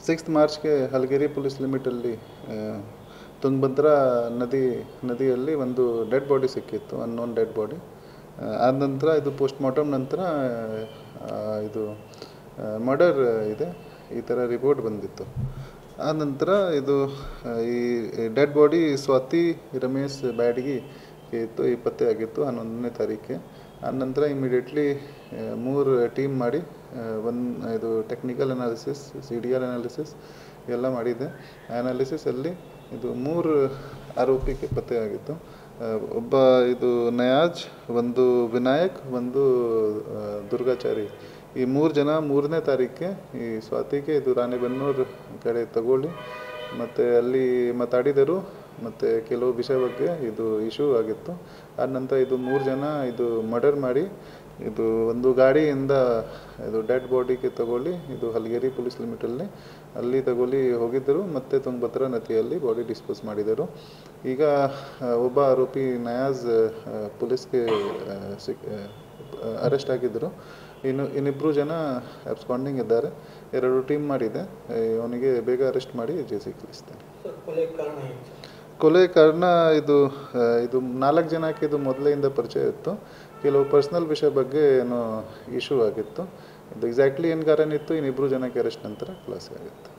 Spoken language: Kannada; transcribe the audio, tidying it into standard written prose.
6 ಮಾರ್ಚ್ಗೆ ಹಲಗೇರಿ ಪೊಲೀಸ್ ಲಿಮಿಟಲ್ಲಿ ತುಂಗಭದ್ರಾ ನದಿಯಲ್ಲಿ ಒಂದು ಡೆಡ್ ಬಾಡಿ ಸಿಕ್ಕಿತ್ತು, ಅನ್ನೋನ್ ಡೆಡ್ ಬಾಡಿ. ಆದ ನಂತರ ಇದು ಪೋಸ್ಟ್ ಮಾರ್ಟಮ್ ನಂತರ ಇದು ಮರ್ಡರ್ ಇದೆ ಈ ಥರ ರಿಪೋರ್ಟ್ ಬಂದಿತ್ತು. ಆದ ನಂತರ ಇದು ಈ ಡೆಡ್ ಬಾಡಿ ಸ್ವಾತಿ ರಮೇಶ್ ಬ್ಯಾಡಗಿ ಇತ್ತು, ಈ ಪತ್ತೆ ಆಗಿತ್ತು 11ನೇ ತಾರೀಕಿಗೆ. ಆದ ನಂತರ ಇಮಿಡಿಯೇಟ್ಲಿ 3 ಟೀಮ್ ಮಾಡಿ ಇದು ಟೆಕ್ನಿಕಲ್ ಅನಾಲಿಸಿಸ್, CDR ಅನಾಲಿಸಿಸ್ ಎಲ್ಲ ಮಾಡಿದೆ. ಅನಾಲಿಸಿಸಲ್ಲಿ ಇದು 3 ಆರೋಪಿಗೆ ಪತ್ತೆ ಆಗಿತ್ತು. ಒಬ್ಬ ಇದು ನಯಾಜ್, ಒಂದು ವಿನಾಯಕ್, ಒಂದು ದುರ್ಗಾಚಾರಿ. ಈ 3 ಜನ 3ನೇ ತಾರೀಕಿಗೆ ಈ ಸ್ವಾತಿಗೆ ಇದು ರಾಣೆಬೆನ್ನೂರು ಕಡೆ ತಗೊಳ್ಳಿ ಮತ್ತು ಅಲ್ಲಿ ಮಾತಾಡಿದರು ಮತ್ತು ಕೆಲವು ವಿಷಯ ಬಗ್ಗೆ ಇದು ಇಶ್ಯೂ ಆಗಿತ್ತು. ಆದ ನಂತರ ಇದು 3 ಜನ ಇದು ಮರ್ಡರ್ ಮಾಡಿ ಇದು ಒಂದು ಗಾಡಿಯಿಂದ ಇದು ಡೆಡ್ ಬಾಡಿಗೆ ತಗೊಳ್ಳಿ ಇದು ಹಲಗೇರಿ ಪೊಲೀಸ್ ಲಿಮಿಟಲ್ಲಿ ಅಲ್ಲಿ ತಗೊಳ್ಳಿ ಹೋಗಿದ್ದರು ಮತ್ತು ತುಂಗಭದ್ರಾ ನದಿಯಲ್ಲಿ ಬಾಡಿ ಡಿಸ್ಪೋಸ್ ಮಾಡಿದರು. ಈಗ ಒಬ್ಬ ಆರೋಪಿ ನಯಾಜ್ ಪೊಲೀಸ್ಗೆ ಅರೆಸ್ಟ್ ಆಗಿದ್ದರು. ಇನ್ನಿಬ್ಬರು ಜನ ಅಬ್ಸ್ಕಾಂಡಿಂಗ್ ಇದ್ದಾರೆ. 2 ಟೀಮ್ ಮಾಡಿದೆ, ಅವನಿಗೆ ಬೇಗ ಅರೆಸ್ಟ್ ಮಾಡಿ ಜೈಲಿಗೆ ಕಳಿಸ್ತೇನೆ. ಕೊಲೆ ಕಾರಣ ಇದು 4 ಜನಕ್ಕೆ ಇದು ಮೊದಲಿಂದ ಪರಿಚಯ ಇತ್ತು. ಕೆಲವು ಪರ್ಸ್ನಲ್ ವಿಷಯ ಬಗ್ಗೆ ಏನೋ ಇಶ್ಯೂ ಆಗಿತ್ತು. ಇದು ಎಕ್ಸಾಕ್ಟ್ಲಿ ಏನು ಕಾರಣ ಇತ್ತು ಇನ್ನಿಬ್ಬರು ಜನಕ್ಕೆ ಅರೆಸ್ಟ್ ನಂತರ ಖುಲಾಸೆ ಆಗುತ್ತೆ.